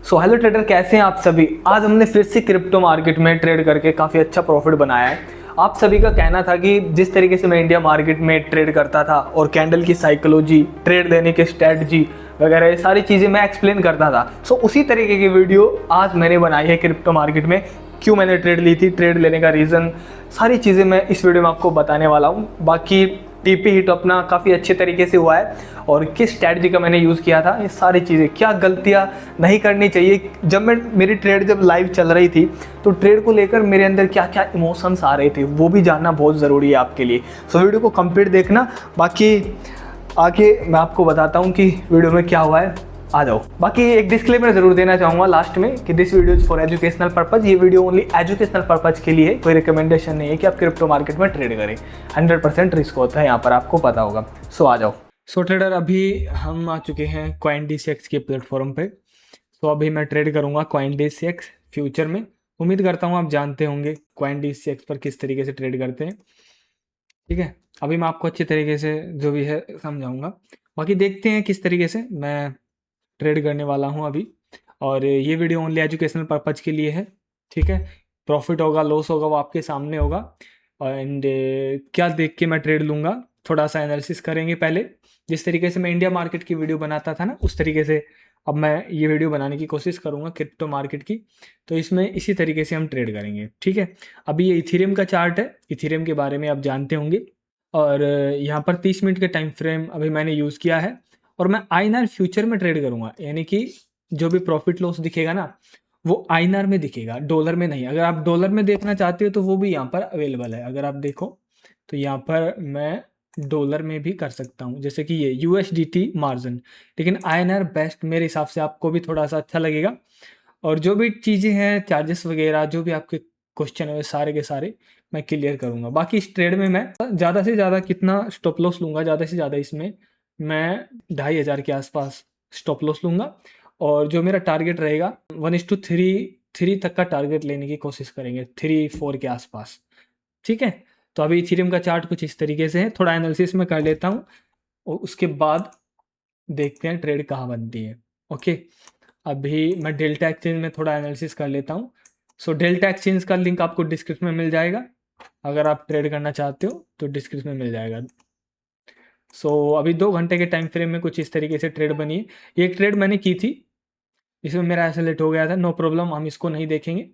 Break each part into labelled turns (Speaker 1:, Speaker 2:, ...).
Speaker 1: So hello trader, कैसे हैं आप सभी। आज हमने फिर से क्रिप्टो मार्केट में ट्रेड करके काफ़ी अच्छा प्रॉफिट बनाया है। आप सभी का कहना था कि जिस तरीके से मैं इंडिया मार्केट में ट्रेड करता था और कैंडल की साइकोलॉजी, ट्रेड लेने की स्ट्रेटजी वगैरह ये सारी चीज़ें मैं एक्सप्लेन करता था। सो उसी तरीके की वीडियो आज मैंने बनाई है क्रिप्टो मार्केट में। क्यों मैंने ट्रेड ली थी, ट्रेड लेने का रीज़न, सारी चीज़ें मैं इस वीडियो में आपको बताने वाला हूँ। बाकी टीपी हिट अपना काफ़ी अच्छे तरीके से हुआ है और किस स्ट्रैटेजी का मैंने यूज़ किया था, ये सारी चीज़ें, क्या गलतियाँ नहीं करनी चाहिए। जब मेरी ट्रेड जब लाइव चल रही थी तो ट्रेड को लेकर मेरे अंदर क्या क्या इमोशंस आ रहे थे वो भी जानना बहुत ज़रूरी है आपके लिए। सो वीडियो को कंप्लीट देखना। बाकी आगे मैं आपको बताता हूँ कि वीडियो में क्या हुआ है, आ जाओ। बाकी एक डिस्क्लेमर जरूर देना चाहूँगा लास्ट में कि this video is for educational purpose. ये वीडियो ओनली एजुकेशनल पर्पज के लिए है, कोई रिकमेंडेशन नहीं है कि आप क्रिप्टो मार्केट में ट्रेड करें। 100% रिस्क होता है यहाँ पर, आपको पता होगा। सो आ जाओ। सो ट्रेडर, अभी हम आ चुके हैं CoinDCX के प्लेटफॉर्म पे। तो अभी मैं ट्रेड करूँगा CoinDCX फ्यूचर में। उम्मीद करता हूँ आप जानते होंगे CoinDCX पर किस तरीके से ट्रेड करते हैं। ठीक है, अभी मैं आपको अच्छे तरीके से जो भी है समझाऊंगा। बाकी देखते हैं किस तरीके से मैं ट्रेड करने वाला हूँ अभी। और ये वीडियो ओनली एजुकेशनल पर्पज के लिए है। ठीक है, प्रॉफिट होगा लॉस होगा वो आपके सामने होगा। एंड क्या देख के मैं ट्रेड लूँगा, थोड़ा सा एनालिसिस करेंगे पहले। जिस तरीके से मैं इंडिया मार्केट की वीडियो बनाता था ना, उस तरीके से अब मैं ये वीडियो बनाने की कोशिश करूँगा क्रिप्टो मार्केट की। तो इसमें इसी तरीके से हम ट्रेड करेंगे। ठीक है, अभी ये इथीरियम का चार्ट है, इथीरियम के बारे में आप जानते होंगे। और यहाँ पर 30 मिनट के टाइम फ्रेम अभी मैंने यूज़ किया है। और मैं आईएनआर फ्यूचर में ट्रेड करूँगा, यानी कि जो भी प्रॉफिट लॉस दिखेगा ना वो आईएनआर में दिखेगा, डॉलर में नहीं। अगर आप डॉलर में देखना चाहते हो तो वो भी यहाँ पर अवेलेबल है। अगर आप देखो तो यहाँ पर मैं डॉलर में भी कर सकता हूँ, जैसे कि ये यूएसडीटी मार्जिन। लेकिन आईएनआर बेस्ट मेरे हिसाब से, आपको भी थोड़ा सा अच्छा लगेगा। और जो भी चीज़ें हैं, चार्जेस वगैरह, जो भी आपके क्वेश्चन है, वो सारे के सारे मैं क्लियर करूँगा। बाकी इस ट्रेड में मैं ज़्यादा से ज़्यादा कितना स्टॉप लॉस लूँगा, ज़्यादा से ज़्यादा इसमें मैं 2,500 के आसपास स्टॉप लॉस लूँगा। और जो मेरा टारगेट रहेगा 1:3 तक का टारगेट लेने की कोशिश करेंगे, 3-4 के आसपास। ठीक है, तो अभी इथेरियम का चार्ट कुछ इस तरीके से है। थोड़ा एनालिसिस में कर लेता हूँ और उसके बाद देखते हैं ट्रेड कहाँ बनती है। ओके, अभी मैं डेल्टा एक्सचेंज में थोड़ा एनालिसिस कर लेता हूँ। सो डेल्टा एक्सचेंज का लिंक आपको डिस्क्रिप्शन में मिल जाएगा। अगर आप ट्रेड करना चाहते हो तो डिस्क्रिप्शन में मिल जाएगा। सो अभी 2 घंटे के टाइम फ्रेम में कुछ इस तरीके से ट्रेड बनी है। ये एक ट्रेड मैंने की थी, इसमें मेरा एसेलेट हो गया था, नो प्रॉब्लम, हम इसको नहीं देखेंगे।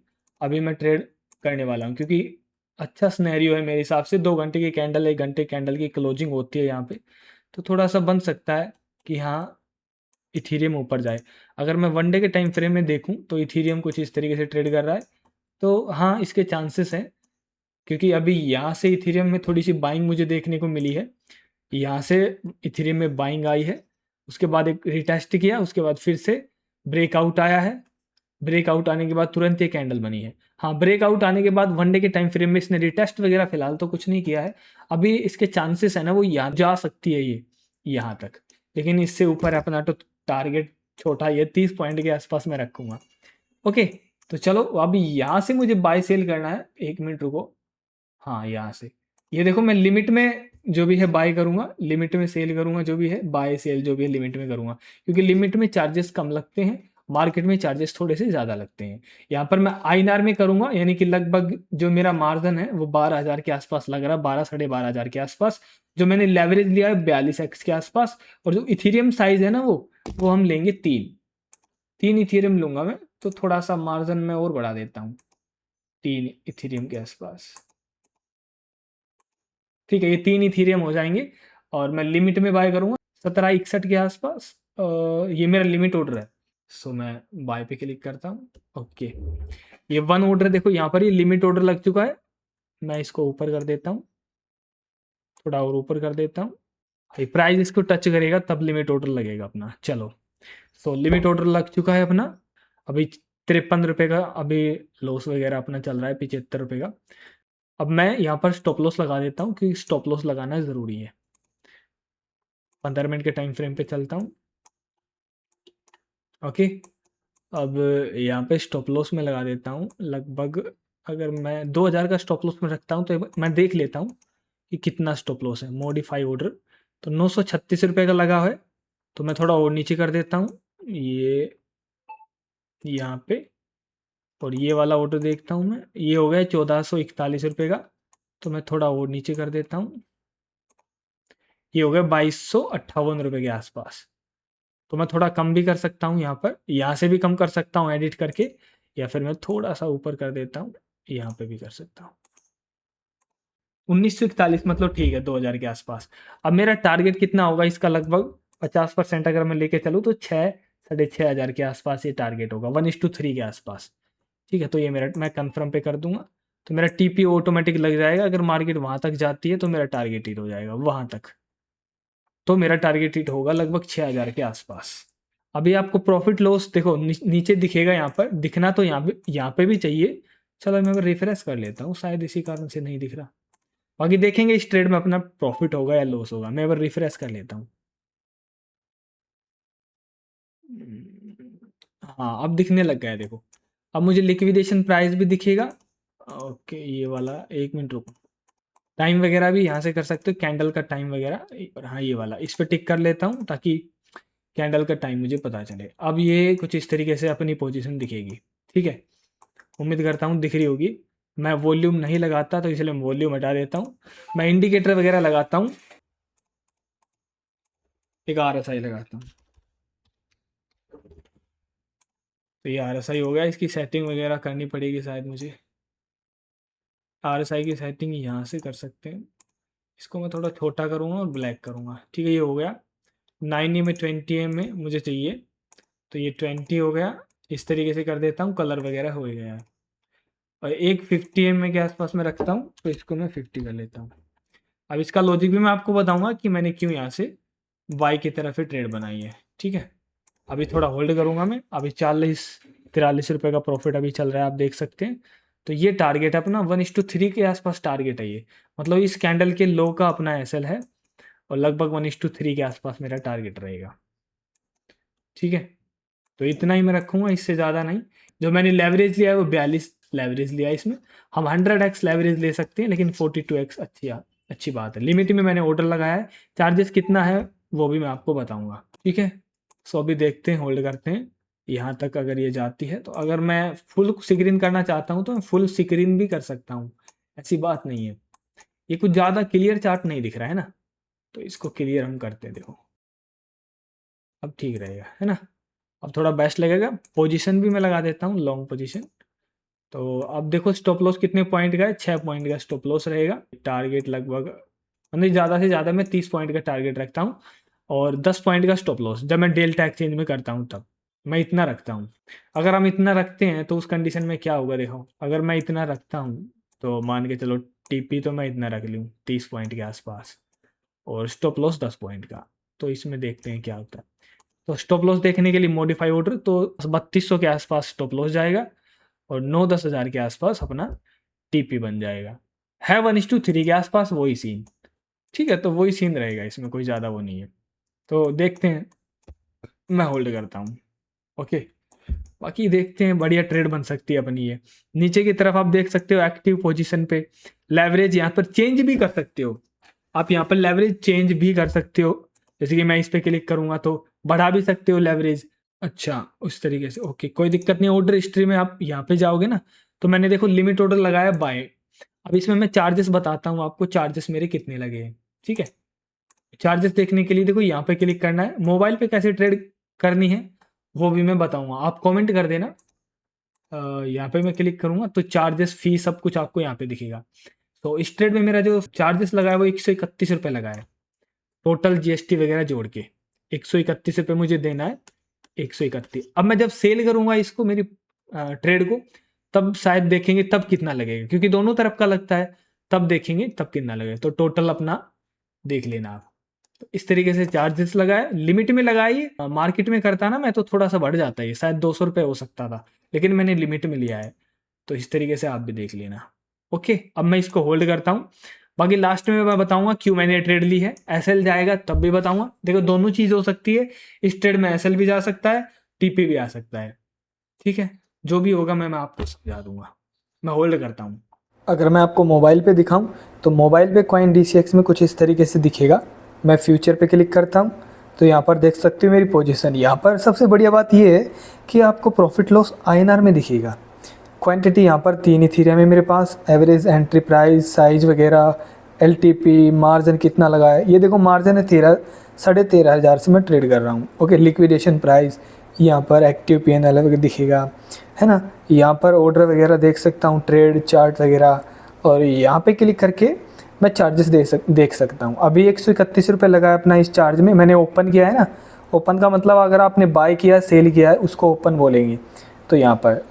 Speaker 1: अभी मैं ट्रेड करने वाला हूँ क्योंकि अच्छा स्नैरियो है मेरे हिसाब से। 2 घंटे की कैंडल, 1 घंटे कैंडल की क्लोजिंग होती है यहाँ पे, तो थोड़ा सा बन सकता है कि हाँ इथीरियम ऊपर जाए। अगर मैं 1 डे के टाइम फ्रेम में देखूँ तो इथीरियम कुछ इस तरीके से ट्रेड कर रहा है, तो हाँ इसके चांसेस हैं। क्योंकि अभी यहाँ से इथीरियम में थोड़ी सी बाइंग मुझे देखने को मिली है। यहाँ से इथेरियम में बाइंग आई है, उसके बाद एक रिटेस्ट किया, उसके बाद फिर से ब्रेकआउट आया है। ब्रेकआउट आने के बाद तुरंत ये कैंडल बनी है। हाँ, ब्रेकआउट आने के बाद 1 डे के टाइम फ्रेम में इसने रिटेस्ट वगैरह फिलहाल तो कुछ नहीं किया है। अभी इसके चांसेस है ना वो यहाँ जा सकती है, ये यहाँ तक। लेकिन इससे ऊपर अपना तो टारगेट छोटा, ये 30 पॉइंट के आसपास मैं रखूँगा। ओके, तो चलो अभी यहाँ से मुझे बाय सेल करना है। 1 मिनट रुको। हाँ, यहाँ से ये देखो, मैं लिमिट में जो भी है बाय करूँगा, लिमिट में सेल करूँगा, जो भी है बाय सेल जो भी है लिमिट में करूँगा। क्योंकि लिमिट में चार्जेस कम लगते हैं, मार्केट में चार्जेस थोड़े से ज़्यादा लगते हैं। यहाँ पर मैं आईएनआर में करूँगा, यानी कि लगभग जो मेरा मार्जिन है वो 12,000 के आसपास लग रहा है, 12-12,500 के आसपास। जो मैंने लेवरेज लिया है 42x के आसपास। और जो इथीरियम साइज है ना वो हम लेंगे 3 इथीरियम लूंगा मैं, तो थोड़ा सा मार्जिन में और बढ़ा देता हूँ, 3 इथीरियम के आसपास। ठीक है, ये 3 इथीरियम हो जाएंगे। और मैं लिमिट में बाय करूँगा 1761 के आसपास। ये मेरा लिमिट ऑर्डर है। सो मैं बाय पे क्लिक करता हूँ। ओके, ये 1 ऑर्डर देखो यहाँ पर, ये लिमिट ऑर्डर लग चुका है। मैं इसको ऊपर कर देता हूँ, थोड़ा और ऊपर कर देता हूँ। प्राइस इसको टच करेगा तब लिमिट ऑर्डर लगेगा अपना। चलो, सो लिमिट ऑर्डर लग चुका है अपना। अभी 53 रुपये का अभी लॉस वगैरह अपना चल रहा है, 75 रुपये का। अब मैं यहाँ पर स्टॉप लॉस लगा देता हूँ क्योंकि स्टॉप लॉस लगाना ज़रूरी है। 15 मिनट के टाइम फ्रेम पे चलता हूँ। ओके, अब यहाँ पे स्टॉप लॉस में लगा देता हूँ लगभग। अगर मैं 2,000 का स्टॉप लॉस में रखता हूँ तो मैं देख लेता हूँ कि कितना स्टॉप लॉस है। मॉडिफाई ऑर्डर तो 936 रुपये का लगा है, तो मैं थोड़ा और नीचे कर देता हूँ। ये यहाँ पे, और ये वाला ऑर्डर देखता हूँ मैं, ये हो गया 1441 रुपये का, तो मैं थोड़ा और नीचे कर देता हूँ, ये हो गया 2258 रुपये के आसपास। तो मैं थोड़ा कम भी कर सकता हूँ यहाँ पर, यहाँ से भी कम कर सकता हूँ एडिट करके, या फिर मैं थोड़ा सा ऊपर कर देता हूँ, यहाँ पे भी कर सकता हूँ। 1941 मतलब ठीक है, 2000 के आसपास। अब मेरा टारगेट कितना होगा इसका, लगभग 50% अगर मैं लेके चलूँ तो 6-6.5 हज़ार के आसपास ये टारगेट होगा, 1:3 के आसपास। ठीक है, तो ये मेरा, मैं कन्फर्म पे कर दूंगा, तो मेरा टीपी ऑटोमेटिक लग जाएगा। अगर मार्केट वहाँ तक जाती है तो मेरा टारगेट हिट हो जाएगा वहाँ तक, तो मेरा टारगेट हिट होगा लगभग 6,000 के आसपास। अभी आपको प्रॉफिट लॉस देखो नीचे दिखेगा, यहाँ पर दिखना तो यहाँ पे भी चाहिए। चलो मैं रिफ्रेश कर लेता हूँ, शायद इसी कारण से नहीं दिख रहा। बाकी देखेंगे इस ट्रेड में अपना प्रॉफिट होगा या लॉस होगा। मैं एक रिफ्रेश कर लेता हूँ। हाँ, अब दिखने लग गया है देखो। अब मुझे लिक्विडेशन प्राइस भी दिखेगा। ओके, ये वाला 1 मिनट रुको, टाइम वगैरह भी यहाँ से कर सकते हो, कैंडल का टाइम वगैरह। और हाँ, ये वाला इस पर टिक कर लेता हूँ ताकि कैंडल का टाइम मुझे पता चले। अब ये कुछ इस तरीके से अपनी पोजीशन दिखेगी। ठीक है, उम्मीद करता हूँ दिख रही होगी। मैं वॉल्यूम नहीं लगाता तो इसलिए मैं वॉल्यूम हटा देता हूँ। मैं इंडिकेटर वगैरह लगाता हूँ, एक RSI लगाता हूँ, तो ये RSI हो गया। इसकी सेटिंग वगैरह करनी पड़ेगी शायद मुझे। RSI की सेटिंग यहाँ से कर सकते हैं। इसको मैं थोड़ा छोटा करूँगा और ब्लैक करूँगा। ठीक है, ये हो गया। 9 में 20 में मुझे चाहिए, तो ये 20 हो गया। इस तरीके से कर देता हूँ, कलर वगैरह हो गया है। और एक 50 में के आसपास में रखता हूँ, तो इसको मैं 50 कर लेता हूँ। अब इसका लॉजिक भी मैं आपको बताऊंगा कि मैंने क्यों यहाँ से बाई की तरफ ही ट्रेड बनाई है। ठीक है, अभी थोड़ा होल्ड करूँगा मैं। अभी 40-43 रुपये का प्रॉफिट अभी चल रहा है, आप देख सकते हैं। तो ये टारगेट है अपना, 1:3 के आसपास टारगेट है ये। मतलब इस कैंडल के लो का अपना एसएल है, और लगभग 1:3 के आसपास मेरा टारगेट रहेगा। ठीक है, तो इतना ही मैं रखूँगा, इससे ज़्यादा नहीं। जो मैंने लेवरेज लिया है वो 42 लेवरेज लिया है। इसमें हम 100x लेवरेज ले सकते हैं, लेकिन 42x अच्छी बात है। लिमिट में मैंने ऑर्डर लगाया है। चार्जेस कितना है वो भी मैं आपको बताऊंगा। ठीक है, सो अभी देखते हैं, होल्ड करते हैं यहाँ तक। अगर ये जाती है तो, अगर मैं फुल स्क्रीन करना चाहता हूँ तो मैं फुल स्क्रीन भी कर सकता हूँ, ऐसी बात नहीं है। ये कुछ ज़्यादा क्लियर चार्ट नहीं दिख रहा है ना, तो इसको क्लियर हम करते हैं। देखो अब ठीक रहेगा, है ना। अब थोड़ा बेस्ट लगेगा। पोजीशन भी मैं लगा देता हूँ, लॉन्ग पोजीशन। तो अब देखो स्टॉप लॉस कितने पॉइंट का है, 6 पॉइंट का स्टॉप लॉस रहेगा। टारगेट लगभग, मतलब ज़्यादा से ज़्यादा मैं 30 पॉइंट का टारगेट रखता हूँ, और 10 पॉइंट का स्टॉप लॉस जब मैं डेल्टा एक्सचेंज में करता हूँ तब मैं इतना रखता हूँ। अगर हम इतना रखते हैं तो उस कंडीशन में क्या होगा देखो, अगर मैं इतना रखता हूँ तो मान के चलो टीपी तो मैं इतना रख लूँ 30 पॉइंट के आसपास, और स्टॉप लॉस 10 पॉइंट का। तो इसमें देखते हैं क्या होता है। तो स्टॉप लॉस देखने के लिए मॉडिफाई ऑर्डर, तो 3200 के आसपास स्टॉप लॉस जाएगा, और 9-10 हज़ार के आसपास अपना टीपी बन जाएगा। है 1:3 के आसपास वही सीन। ठीक है, तो वही सीन रहेगा, इसमें कोई ज़्यादा वो नहीं है। तो देखते हैं, मैं होल्ड करता हूँ। ओके, बाकी देखते हैं, बढ़िया ट्रेड बन सकती है अपनी ये। नीचे की तरफ आप देख सकते हो एक्टिव पोजीशन पे लेवरेज यहाँ पर चेंज भी कर सकते हो। आप यहाँ पर लेवरेज चेंज भी कर सकते हो, जैसे कि मैं इस पर क्लिक करूँगा तो बढ़ा भी सकते हो लेवरेज। अच्छा, उस तरीके से ओके, कोई दिक्कत नहीं। ऑर्डर हिस्ट्री में आप यहाँ पे जाओगे ना, तो मैंने देखो लिमिट ऑर्डर लगाया बाय। अब इसमें मैं चार्जेस बताता हूँ आपको, चार्जेस मेरे कितने लगे हैं। ठीक है, चार्जेस देखने के लिए देखो यहाँ पे क्लिक करना है। मोबाइल पे कैसे ट्रेड करनी है वो भी मैं बताऊंगा, आप कमेंट कर देना। यहाँ पे मैं क्लिक करूंगा तो चार्जेस फी सब कुछ आपको यहाँ पे दिखेगा। तो इस ट्रेड में मेरा जो चार्जेस लगा है वो 131 रुपये लगा है, टोटल जीएसटी वगैरह जोड़ के 131 रुपये मुझे देना है। 131। अब मैं जब सेल करूंगा इसको, मेरी ट्रेड को, तब शायद देखेंगे तब कितना लगेगा, क्योंकि दोनों तरफ का लगता है। तब देखेंगे तब कितना लगेगा, तो टोटल अपना देख लेना आप। तो इस तरीके से चार्जेस लगाए, लिमिट में लगाइए। मार्केट में करता ना मैं तो थोड़ा सा बढ़ जाता है, शायद 200 रुपये हो सकता था, लेकिन मैंने लिमिट में लिया है। तो इस तरीके से आप भी देख लेना। ओके, अब मैं इसको होल्ड करता हूँ। बाकी लास्ट में मैं बताऊंगा क्यों मैंने ट्रेड ली है। एसएल जाएगा तब भी बताऊंगा। देखो दोनों चीज़ हो सकती है, इस ट्रेड में एसएल भी जा सकता है, टीपी भी आ सकता है। ठीक है, जो भी होगा मैं आपको समझा दूंगा। मैं होल्ड करता हूँ। अगर मैं आपको मोबाइल पे दिखाऊं तो मोबाइल पे कॉइन DCX में कुछ इस तरीके से दिखेगा। मैं फ्यूचर पे क्लिक करता हूँ, तो यहाँ पर देख सकते हो मेरी पोजीशन। यहाँ पर सबसे बढ़िया बात ये है कि आपको प्रॉफिट लॉस आईएनआर में दिखेगा। क्वांटिटी यहाँ पर 3 इथीरियम है मेरे पास, एवरेज एंट्री प्राइस, साइज वगैरह, एलटीपी, मार्जिन कितना लगा है, ये देखो मार्जिन है 13,500 से मैं ट्रेड कर रहा हूँ। ओके, लिक्विडेशन प्राइस यहाँ पर एक्टिव पीएनएल वगैरह दिखेगा, है ना। यहाँ पर ऑर्डर वगैरह देख सकता हूँ, ट्रेड चार्ट वगैरह, और यहाँ पे क्लिक करके मैं चार्जेस देख सकता हूँ। अभी 131 रुपये लगा है अपना इस चार्ज में, मैंने ओपन किया है ना। ओपन का मतलब अगर आपने बाय किया सेल किया है उसको ओपन बोलेंगे। तो यहाँ पर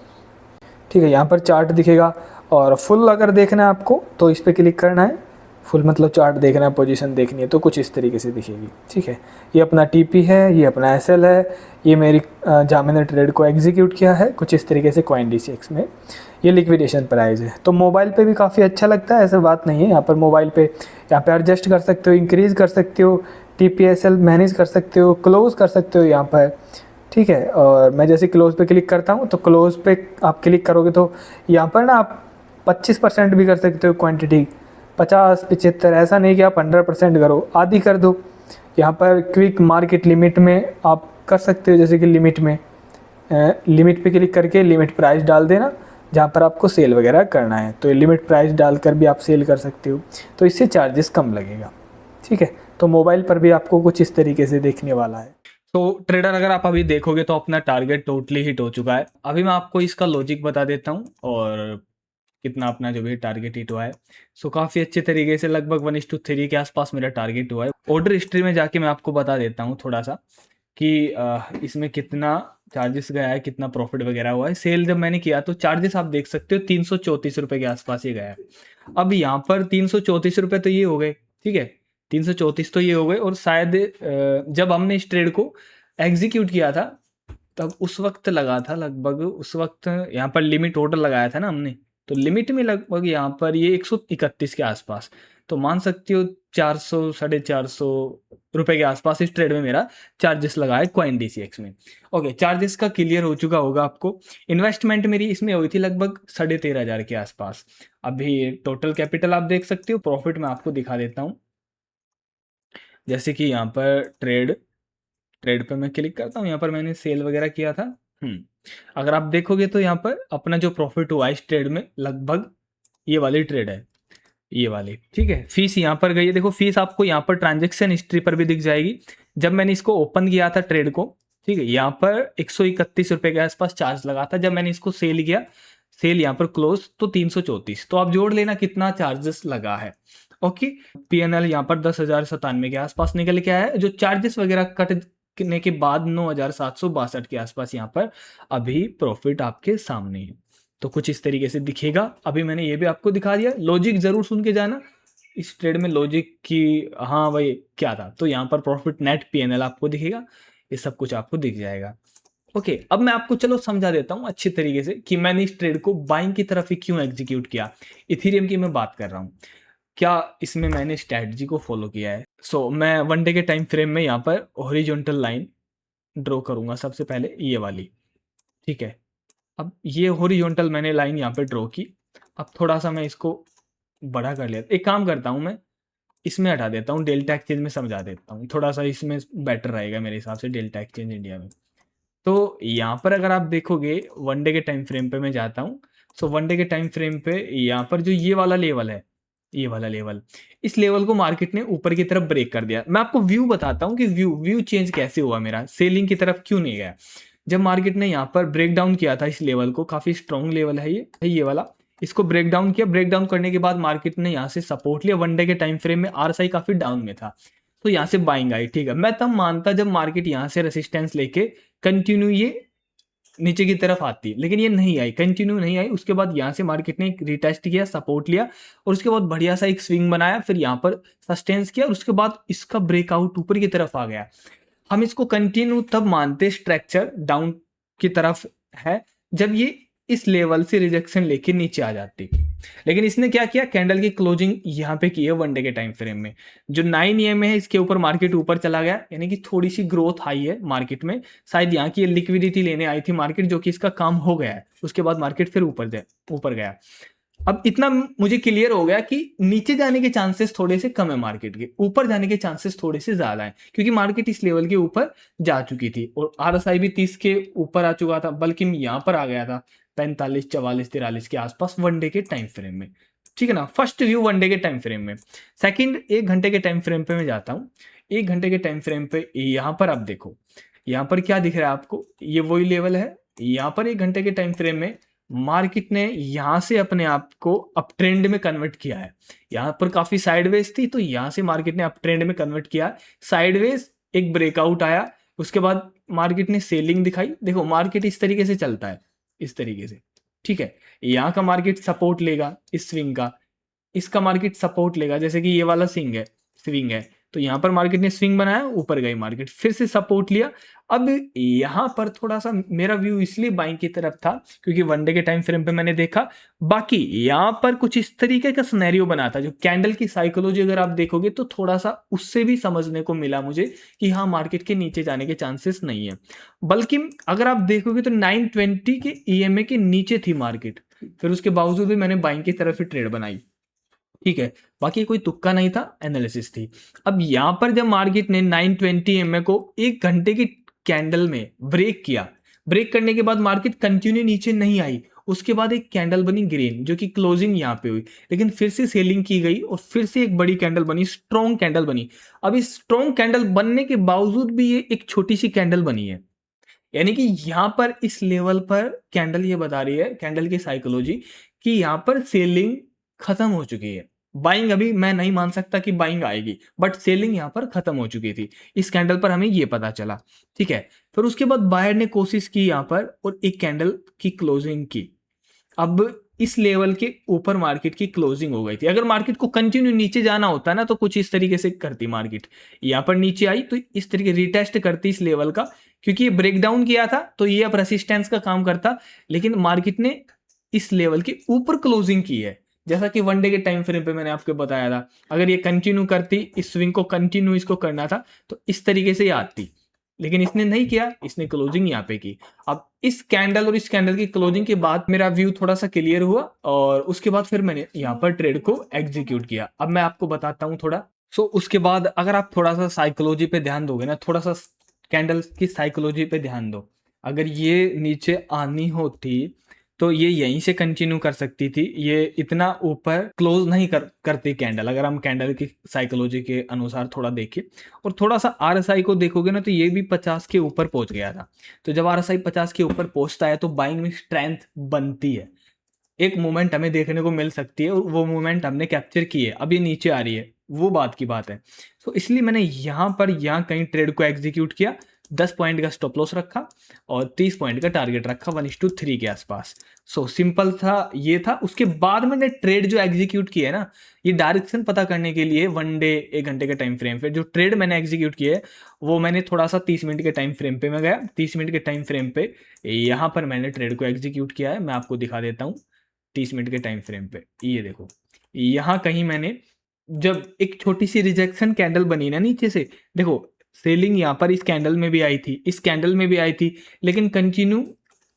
Speaker 1: ठीक है, यहाँ पर चार्ट दिखेगा। और फुल अगर देखना है आपको तो इस पर क्लिक करना है। फुल मतलब चार्ट देखना है, पोजीशन देखनी है तो कुछ इस तरीके से दिखेगी। ठीक है, ये अपना टीपी है, ये अपना एसएल है, ये मेरी जहाँ मैंने ट्रेड को एग्जीक्यूट किया है कुछ इस तरीके से CoinDCX में। ये लिक्विडेशन प्राइस है। तो मोबाइल पे भी काफ़ी अच्छा लगता है, ऐसा बात नहीं है। यहाँ पर मोबाइल पे यहाँ पे एडजस्ट कर सकते हो, इंक्रीज़ कर सकते हो, TPSL मैनेज कर सकते हो, क्लोज कर सकते हो यहाँ पर। ठीक है, और मैं जैसे क्लोज पे क्लिक करता हूँ तो क्लोज पे आप क्लिक करोगे तो यहाँ पर ना आप 25% भी कर सकते हो क्वांटिटी, 50, 75, ऐसा नहीं कि आप 100% करो, आधी कर दो। यहाँ पर क्विक मार्केट लिमिट में आप कर सकते हो, जैसे कि लिमिट में लिमिट पे क्लिक करके लिमिट प्राइस डाल देना जहाँ पर आपको सेल वगैरह करना है, तो लिमिट प्राइस डालकर भी आप सेल कर सकते हो, तो इससे चार्जेस कम लगेगा। ठीक है, तो मोबाइल पर भी आपको कुछ इस तरीके से देखने वाला है। तो ट्रेडर अगर आप अभी देखोगे तो अपना टारगेट टोटली हिट हो चुका है। अभी मैं आपको इसका लॉजिक बता देता हूँ और कितना अपना जो भी टारगेट हिट हुआ है। सो काफ़ी अच्छे तरीके से लगभग 1:3 के आसपास मेरा टारगेट हुआ है। ऑर्डर हिस्ट्री में जाके मैं आपको बता देता हूँ थोड़ा सा कि इसमें कितना चार्जेस गया है, कितना प्रॉफिट वगैरह हुआ है। सेल जब मैंने किया तो चार्जेस आप देख सकते हो 334 रुपये के आसपास ये गया है। अब यहाँ पर 334 रुपये तो ये हो गए, ठीक है, 334 तो ये हो गए। और शायद जब हमने इस ट्रेड को एग्जीक्यूट किया था तब उस वक्त लगा था लगभग, उस वक्त यहाँ पर लिमिट ऑर्डर लगाया था ना हमने, तो लिमिट में लगभग यहाँ पर ये 131 के आसपास, तो मान सकती हो 400 450 रुपए के आसपास इस ट्रेड में मेरा चार्जेस लगा है CoinDCX में। ओके, चार्जेस का क्लियर हो चुका होगा आपको। इन्वेस्टमेंट मेरी इसमें हुई थी लगभग 13,500 के आसपास। अभी टोटल कैपिटल आप देख सकते हो। प्रॉफिट मैं आपको दिखा देता हूँ, जैसे कि यहाँ पर ट्रेड ट्रेड पे मैं क्लिक करता हूँ, यहाँ पर मैंने सेल वगैरह किया था। अगर आप देखोगे तो यहाँ पर अपना जो प्रॉफिट हुआ इस ट्रेड में लगभग ये वाली ट्रेड है, ये वाली। ठीक है, फीस यहाँ पर गई है, देखो फीस आपको यहाँ पर ट्रांजेक्शन हिस्ट्री पर भी दिख जाएगी। जब मैंने इसको ओपन किया था ट्रेड को, ठीक है, यहाँ पर 131 रुपये के आसपास चार्ज लगा था। जब मैंने इसको सेल किया, सेल यहाँ पर क्लोज तो 334, तो आप जोड़ लेना कितना चार्जेस लगा है। ओके, पीएनएल यहाँ पर 10,097 के आसपास निकल के आया है। जो चार्जेस वगैरह कटने के बाद 9,762 के आसपास यहाँ पर अभी प्रॉफिट आपके सामने है। तो कुछ इस तरीके से दिखेगा। अभी मैंने ये भी आपको दिखा दिया। लॉजिक जरूर सुन के जाना इस ट्रेड में, लॉजिक की हाँ भाई क्या था। तो यहाँ पर प्रॉफिट नेट पीएनएल आपको दिखेगा, ये सब कुछ आपको दिख जाएगा। ओके, अब मैं आपको चलो समझा देता हूँ अच्छी तरीके से कि मैंने इस ट्रेड को बाइंग की तरफ ही क्यों एग्जीक्यूट किया। इथेरियम की मैं बात कर रहा हूँ, क्या इसमें मैंने स्ट्रैटेजी को फॉलो किया है। सो मैं 1 डे के टाइम फ्रेम में यहाँ पर हॉरिजॉन्टल लाइन ड्रॉ करूंगा सबसे पहले, ये वाली। ठीक है, अब ये हॉरिजॉन्टल मैंने लाइन यहाँ पे ड्रॉ की। अब थोड़ा सा मैं इसको बड़ा कर लिया। एक काम करता हूँ, मैं इसमें हटा देता हूँ, डेल्टा एक्सचेंज में समझा देता हूँ, थोड़ा सा इसमें बेटर रहेगा मेरे हिसाब से डेल्टा एक्सचेंज इंडिया में। तो यहाँ पर अगर आप देखोगे 1 डे के टाइम फ्रेम पे मैं जाता हूँ। सो 1 डे के टाइम फ्रेम पे यहाँ पर जो ये वाला लेवल है, ये वाला लेवल, इस लेवल को मार्केट ने ऊपर की तरफ ब्रेक कर दिया। मैं आपको व्यू बताता हूँ कि व्यू चेंज कैसे हुआ मेरा, सेलिंग की तरफ क्यों नहीं गया। जब मार्केट ने यहाँ पर ब्रेक डाउन किया था इस लेवल को, काफी स्ट्रॉन्ग लेवल है ये वाला, इसको ब्रेक डाउन किया। ब्रेक डाउन करने के बाद मार्केट ने यहाँ से सपोर्ट लिया। 1 डे के टाइम फ्रेम में RSI काफी डाउन में था, तो यहाँ से बाइंग आई। ठीक है, मैं तब मानता जब मार्केट यहाँ से रेसिस्टेंस लेके कंटिन्यू ये नीचे की तरफ आती है, लेकिन ये नहीं आई, कंटिन्यू नहीं आई। उसके बाद यहाँ से मार्केट ने एक रिटेस्ट किया, सपोर्ट लिया, और उसके बाद बढ़िया सा एक स्विंग बनाया, फिर यहाँ पर सस्टेंस किया, और उसके बाद इसका ब्रेकआउट ऊपर की तरफ आ गया। हम इसको कंटिन्यू तब मानते स्ट्रक्चर डाउन की तरफ है जब ये इस लेवल से रिजेक्शन लेके नीचे आ जाती। लेकिन इसने क्या किया, कैंडल की क्लोजिंग यहाँ पे की है 1 डे के टाइम फ्रेम में। जो 9 EM है इसके ऊपर मार्केट ऊपर चला गया, यानी कि थोड़ी सी ग्रोथ आई है मार्केट में। शायद यहाँ की लिक्विडिटी लेने आई थी मार्केट, जो कि इसका काम हो गया है। उसके बाद मार्केट फिर ऊपर गया। अब इतना मुझे क्लियर हो गया कि नीचे जाने के चांसेस थोड़े से कम है मार्केट के, ऊपर जाने के चांसेस थोड़े से ज्यादा है, क्योंकि मार्केट इस लेवल के ऊपर जा चुकी थी और आरएसआई भी 30 के ऊपर आ चुका था, बल्कि यहाँ पर आ गया था 45, 44, 43 के आसपास वनडे के टाइम फ्रेम में। ठीक है ना, फर्स्ट व्यू वनडे के टाइम फ्रेम में। सेकंड, 1 घंटे के टाइम फ्रेम पे मैं जाता हूँ। 1 घंटे के टाइम फ्रेम पे यहाँ पर आप देखो, यहाँ पर क्या दिख रहा है आपको, ये वही लेवल है। यहाँ पर 1 घंटे के टाइम फ्रेम में मार्केट ने यहाँ से अपने आप को अप ट्रेंड में कन्वर्ट किया है। यहाँ पर काफी साइडवेज थी, तो यहाँ से मार्केट ने अप ट्रेंड में कन्वर्ट किया। साइडवेज एक ब्रेकआउट आया, उसके बाद मार्केट ने सेलिंग दिखाई। देखो मार्केट इस तरीके से चलता है, इस तरीके से। ठीक है, यहाँ का मार्केट सपोर्ट लेगा इस स्विंग का, इसका मार्केट सपोर्ट लेगा, जैसे कि ये वाला स्विंग है, तो यहाँ पर मार्केट ने स्विंग बनाया, ऊपर गई मार्केट, फिर से सपोर्ट लिया। अब यहाँ पर थोड़ा सा मेरा व्यू इसलिए बाइंग की तरफ था क्योंकि वनडे के टाइम फ्रेम पे मैंने देखा। बाकी यहाँ पर कुछ इस तरीके का सिनेरियो बना था, जो कैंडल की साइकोलॉजी अगर आप देखोगे तो थोड़ा सा उससे भी समझने को मिला मुझे कि हाँ मार्केट के नीचे जाने के चांसेस नहीं है। बल्कि अगर आप देखोगे तो 920 के ईएमए के नीचे थी मार्केट, फिर उसके बावजूद भी मैंने बाइंग की तरफ ही ट्रेड बनाई। ठीक है, बाकी कोई तुक्का नहीं था, एनालिसिस थी। अब यहां पर जब मार्केट ने 920 एमए को 1 घंटे की कैंडल में ब्रेक किया, ब्रेक करने के बाद मार्केट कंटिन्यू नीचे नहीं आई, उसके बाद एक कैंडल बनी ग्रीन, जो कि क्लोजिंग यहां पे हुई, लेकिन फिर से सेलिंग की गई और फिर से एक बड़ी कैंडल बनी, स्ट्रॉन्ग कैंडल बनी। अब इस स्ट्रॉन्ग कैंडल बनने के बावजूद भी ये एक छोटी सी कैंडल बनी है, यानी कि यहां पर इस लेवल पर कैंडल ये बता रही है, कैंडल की साइकोलॉजी, कि यहां पर सेलिंग खत्म हो चुकी है। बाइंग अभी मैं नहीं मान सकता कि बाइंग आएगी, बट सेलिंग यहां पर खत्म हो चुकी थी, इस कैंडल पर हमें ये पता चला। ठीक है, फिर उसके बाद बायर ने कोशिश की यहां पर और एक कैंडल की क्लोजिंग की। अब इस लेवल के ऊपर मार्केट की क्लोजिंग हो गई थी। अगर मार्केट को कंटिन्यू नीचे जाना होता ना तो कुछ इस तरीके से करती मार्केट, यहां पर नीचे आई तो इस तरीके रिटेस्ट करती इस लेवल का, क्योंकि ये ब्रेकडाउन किया था तो ये अब रेसिस्टेंस का काम करता, लेकिन मार्केट ने इस लेवल के ऊपर क्लोजिंग की है। जैसा कि वनडे के टाइम फ्रेम पे मैंने आपको बताया था, अगर ये कंटिन्यू करती, इस स्विंग को कंटिन्यू इसको करना था तो इस तरीके से ये आती, लेकिन इसने नहीं किया, इसने क्लोजिंग यहाँ पे की। अब इस कैंडल और इस कैंडल की क्लोजिंग के बाद मेरा व्यू थोड़ा सा क्लियर हुआ और उसके बाद फिर मैंने यहाँ पर ट्रेड को एग्जीक्यूट किया। अब मैं आपको बताता हूँ थोड़ा। उसके बाद अगर आप थोड़ा सा साइकोलॉजी पे ध्यान दोगे ना, थोड़ा सा कैंडल की साइकोलॉजी पे ध्यान दो, अगर ये नीचे आनी होती तो ये यहीं से कंटिन्यू कर सकती थी, ये इतना ऊपर क्लोज नहीं करती कैंडल, अगर हम कैंडल की साइकोलॉजी के अनुसार थोड़ा देखें। और थोड़ा सा आरएसआई को देखोगे ना तो ये भी 50 के ऊपर पहुंच गया था। तो जब आरएसआई 50 के ऊपर पहुंचता है तो बाइंग में स्ट्रेंथ बनती है, एक मूवमेंट हमें देखने को मिल सकती है और वो मूवमेंट हमने कैप्चर की है। अब ये नीचे आ रही है, वो बात की बात है। तो इसलिए मैंने यहाँ पर कहीं ट्रेड को एग्जीक्यूट किया, 10 पॉइंट का स्टॉप लॉस रखा और 30 पॉइंट का टारगेट रखा 1:3 के आसपास। सिंपल था, ये था। उसके बाद मैंने ट्रेड जो एग्जीक्यूट किया है ना, ये डायरेक्शन पता करने के लिए वनडे 1 घंटे के टाइम फ्रेम पे जो ट्रेड मैंने एग्जीक्यूट किया है वो मैंने थोड़ा सा 30 मिनट के टाइम फ्रेम पे मैं गया। 30 मिनट के टाइम फ्रेम पे यहाँ पर मैंने ट्रेड को एग्जीक्यूट किया है, मैं आपको दिखा देता हूँ। 30 मिनट के टाइम फ्रेम पे ये देखो, यहाँ कहीं मैंने जब एक छोटी सी रिजेक्शन कैंडल बनी ना नीचे से, देखो सेलिंग यहाँ पर इस कैंडल में भी आई थी, इस कैंडल में भी आई थी, लेकिन कंटिन्यू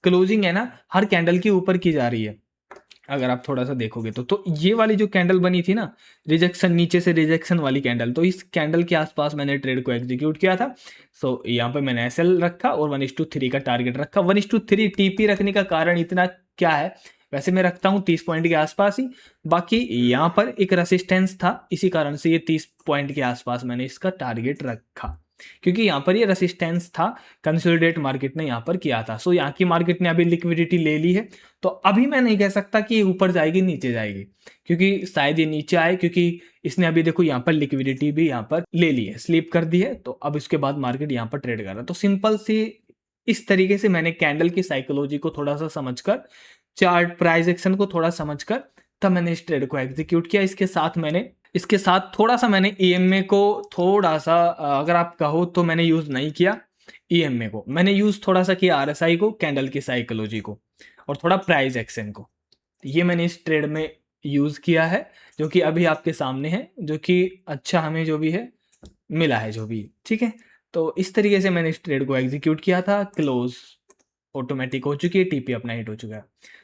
Speaker 1: क्लोजिंग है ना हर कैंडल के ऊपर की जा रही है। अगर आप थोड़ा सा देखोगे तो ये वाली जो कैंडल बनी थी ना, रिजेक्शन, नीचे से रिजेक्शन वाली कैंडल, तो इस कैंडल के आसपास मैंने ट्रेड को एग्जीक्यूट किया था। यहाँ पे मैंने एसएल रखा और 1:3 का टारगेट रखा। 1:3 टीपी रखने का कारण इतना क्या है, वैसे मैं रखता हूँ 30 पॉइंट के आसपास ही, बाकी यहाँ पर एक रेसिस्टेंस था, इसी कारण से ये 30 पॉइंट के आसपास मैंने इसका टारगेट रखा, क्योंकि यहाँ पर ये रेसिस्टेंस था, कंसोलिडेट मार्केट ने यहाँ पर किया था। यहाँ की मार्केट ने अभी लिक्विडिटी ले ली है, तो अभी मैं नहीं कह सकता कि ये ऊपर जाएगी नीचे जाएगी, क्योंकि शायद ये नीचे आए, क्योंकि इसने अभी देखो यहाँ पर लिक्विडिटी भी यहाँ पर ले ली है, स्लीप कर दी है, तो अब इसके बाद मार्केट यहाँ पर ट्रेड कर रहा है। तो सिंपल सी इस तरीके से मैंने कैंडल की साइकोलॉजी को थोड़ा सा समझकर, चार्ट प्राइस एक्शन को थोड़ा समझकर, तब मैंने इस ट्रेड को एग्जीक्यूट किया। इसके साथ थोड़ा सा मैंने ईएमए को थोड़ा सा, अगर आप कहो तो मैंने यूज नहीं किया ईएमए को, मैंने यूज थोड़ा सा किया आरएसआई को, कैंडल की साइकोलॉजी को और थोड़ा प्राइस एक्शन को। ये मैंने इस ट्रेड में यूज किया है, जो कि अभी आपके सामने है, जो कि अच्छा हमें जो भी है मिला है, जो भी। ठीक है, तो इस तरीके से मैंने इस ट्रेड को एग्जीक्यूट किया था। क्लोज ऑटोमेटिक हो चुकी है, टीपी अपना हिट हो चुका है।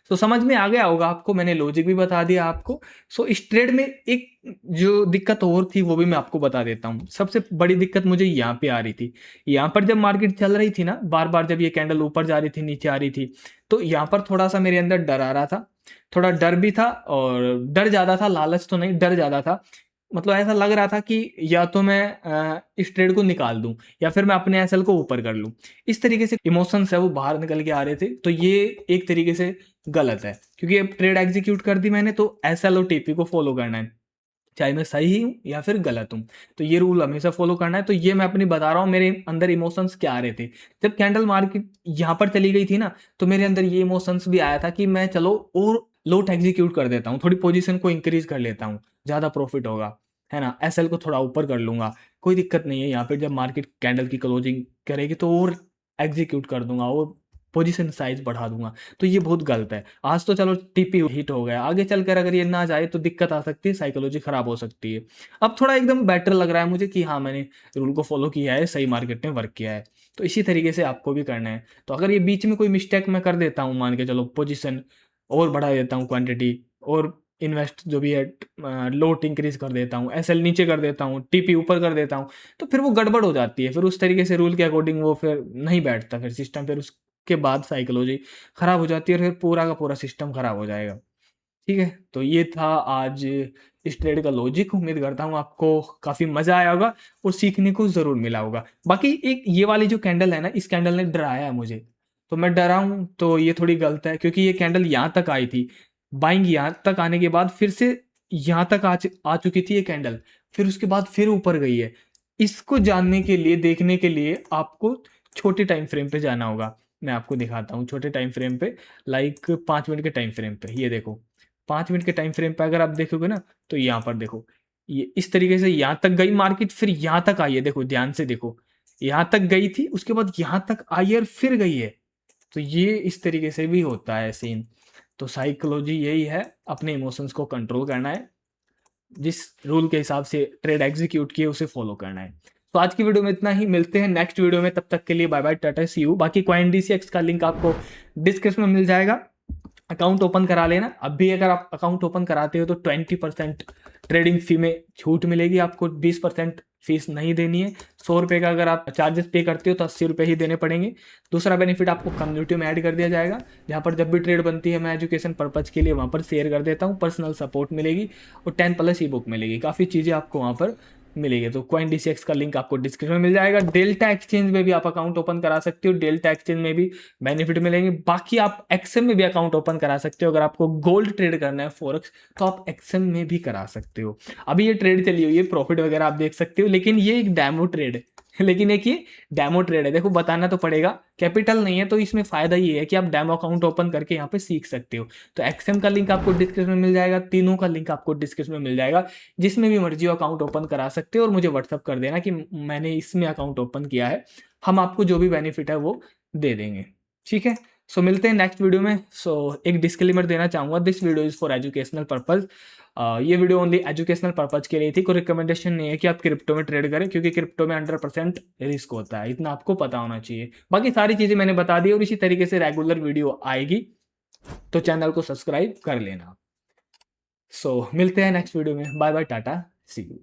Speaker 1: सो समझ में आ गया होगा आपको, मैंने लॉजिक भी बता दिया आपको। सो इस ट्रेड में एक जो दिक्कत और थी वो भी मैं आपको बता देता हूँ। सबसे बड़ी दिक्कत मुझे यहाँ पे आ रही थी, यहाँ पर जब मार्केट चल रही थी ना, बार बार जब ये कैंडल ऊपर जा रही थी नीचे आ रही थी, तो यहाँ पर थोड़ा सा मेरे अंदर डर आ रहा था, थोड़ा डर भी था, और डर ज़्यादा था, लालच तो नहीं, डर ज़्यादा था। मतलब ऐसा लग रहा था कि या तो मैं इस ट्रेड को निकाल दूं या फिर मैं अपने एसएल को ऊपर कर लूं। इस तरीके से इमोशंस है वो बाहर निकल के आ रहे थे। तो ये एक तरीके से गलत है, क्योंकि अब ट्रेड एग्जीक्यूट कर दी मैंने, तो एसएल और टीपी को फॉलो करना है, चाहे मैं सही हूँ या फिर गलत हूँ। तो ये रूल हमेशा फॉलो करना है। तो ये मैं अपनी बता रहा हूँ मेरे अंदर इमोशंस क्या आ रहे थे। जब कैंडल मार्केट यहाँ पर चली गई थी ना, तो मेरे अंदर ये इमोशंस भी आया था कि मैं चलो और लोट एग्जीक्यूट कर देता हूँ, थोड़ी पोजीशन को इंक्रीज कर लेता हूँ, ज़्यादा प्रॉफिट होगा, है ना, एसएल को थोड़ा ऊपर कर लूंगा, कोई दिक्कत नहीं है। यहाँ पे जब मार्केट कैंडल की क्लोजिंग करेगी तो और एग्जीक्यूट कर दूंगा और पोजीशन साइज बढ़ा दूंगा। तो ये बहुत गलत है। आज तो चलो टीपी हिट हो गया, आगे चलकर अगर ये ना जाए तो दिक्कत आ सकती है, साइकोलॉजी खराब हो सकती है। अब थोड़ा एकदम बेटर लग रहा है मुझे कि हाँ मैंने रूल को फॉलो किया है, सही मार्केट में वर्क किया है। तो इसी तरीके से आपको भी करना है। तो अगर ये बीच में कोई मिस्टेक मैं कर देता हूँ, मान के चलो पोजीशन और बढ़ा देता हूँ, क्वांटिटी और इन्वेस्ट जो भी है लोट इंक्रीज कर देता हूँ, एसएल नीचे कर देता हूँ, टीपी ऊपर कर देता हूँ, तो फिर वो गड़बड़ हो जाती है। फिर उस तरीके से रूल के अकॉर्डिंग वो फिर नहीं बैठता फिर सिस्टम, फिर उसके बाद साइकोलॉजी खराब हो जाती है और फिर पूरा का पूरा सिस्टम खराब हो जाएगा। ठीक है, तो ये था आज इस ट्रेड का लॉजिक। उम्मीद करता हूँ आपको काफ़ी मज़ा आया होगा और सीखने को ज़रूर मिला होगा। बाकी एक ये वाली जो कैंडल है ना, इस कैंडल ने डराया है मुझे, तो मैं डरा हूँ, तो ये थोड़ी गलत है, क्योंकि ये कैंडल यहाँ तक आई थी, बाइंग यहाँ तक आने के बाद फिर से यहाँ तक आ चुकी थी ये कैंडल, फिर उसके बाद फिर ऊपर गई है। इसको जानने के लिए, देखने के लिए आपको छोटे टाइम फ्रेम पे जाना होगा। मैं आपको दिखाता हूँ छोटे टाइम फ्रेम पे, लाइक 5 मिनट के टाइम फ्रेम पे। ये देखो 5 मिनट के टाइम फ्रेम पे अगर आप देखोगे ना, तो यहाँ पर देखो, ये इस तरीके से यहाँ तक गई मार्केट, फिर यहाँ तक आई है, देखो ध्यान से देखो, यहाँ तक गई थी, उसके बाद यहाँ तक आई है और फिर गई है। तो ये इस तरीके से भी होता है सीन। तो साइकोलॉजी यही है, अपने इमोशंस को कंट्रोल करना है, जिस रूल के हिसाब से ट्रेड एग्जीक्यूट किए उसे फॉलो करना है। तो आज की वीडियो में इतना ही, मिलते हैं नेक्स्ट वीडियो में, तब तक के लिए bye bye, tata see you. बाकी CoinDCX का लिंक आपको डिस्क्रिप्शन में मिल जाएगा, अकाउंट ओपन करा लेना। अभी अगर आप अकाउंट ओपन कराते हो तो 20% ट्रेडिंग फी में छूट मिलेगी आपको, 20% फीस नहीं देनी है। 100 रुपये का अगर आप चार्जेस पे करते हो तो 80 रुपये ही देने पड़ेंगे। दूसरा बेनिफिट, आपको कम्युनिटी में ऐड कर दिया जाएगा, जहाँ पर जब भी ट्रेड बनती है मैं एजुकेशन पर्पज़ के लिए वहाँ पर शेयर कर देता हूँ, पर्सनल सपोर्ट मिलेगी और 10+ ई बुक मिलेगी, काफ़ी चीज़ें आपको वहाँ पर मिलेगी। तो CoinDCX का लिंक आपको डिस्क्रिप्शन में मिल जाएगा। डेल्टा एक्सचेंज में भी आप अकाउंट ओपन करा सकते हो, डेल्टा एक्सचेंज में भी बेनिफिट मिलेंगे। बाकी आप एक्सएम में भी अकाउंट ओपन करा सकते हो। अगर आपको गोल्ड ट्रेड करना है फॉरेक्स, तो आप एक्सएम में भी करा सकते हो। अभी ये ट्रेड चली हुई है, प्रॉफिट वगैरह आप देख सकते हो, लेकिन ये एक डेमो ट्रेड है लेकिन एक ये डेमो ट्रेड है, देखो बताना तो पड़ेगा, कैपिटल नहीं है, तो इसमें फायदा ये है कि आप डेमो अकाउंट ओपन करके यहाँ पे सीख सकते हो। तो एक्सएम का लिंक आपको डिस्क्रिप्शन में मिल जाएगा, तीनों का लिंक आपको डिस्क्रिप्शन में मिल जाएगा, जिसमें भी मर्जी अकाउंट ओपन करा सकते हो और मुझे व्हाट्सअप कर देना कि मैंने इसमें अकाउंट ओपन किया है, हम आपको जो भी बेनिफिट है वो दे देंगे। ठीक है, सो मिलते हैं नेक्स्ट वीडियो में। सो एक डिस्क्लेमर देना चाहूँगा, this video is for educational purpose. ये वीडियो ओनली एजुकेशनल पर्पज़ के लिए थी, कोई रिकमेंडेशन नहीं है कि आप क्रिप्टो में ट्रेड करें, क्योंकि क्रिप्टो में 100% रिस्क होता है, इतना आपको पता होना चाहिए। बाकी सारी चीज़ें मैंने बता दी और इसी तरीके से रेगुलर वीडियो आएगी, तो चैनल को सब्सक्राइब कर लेना। सो मिलते हैं नेक्स्ट वीडियो में, bye bye, tata see you.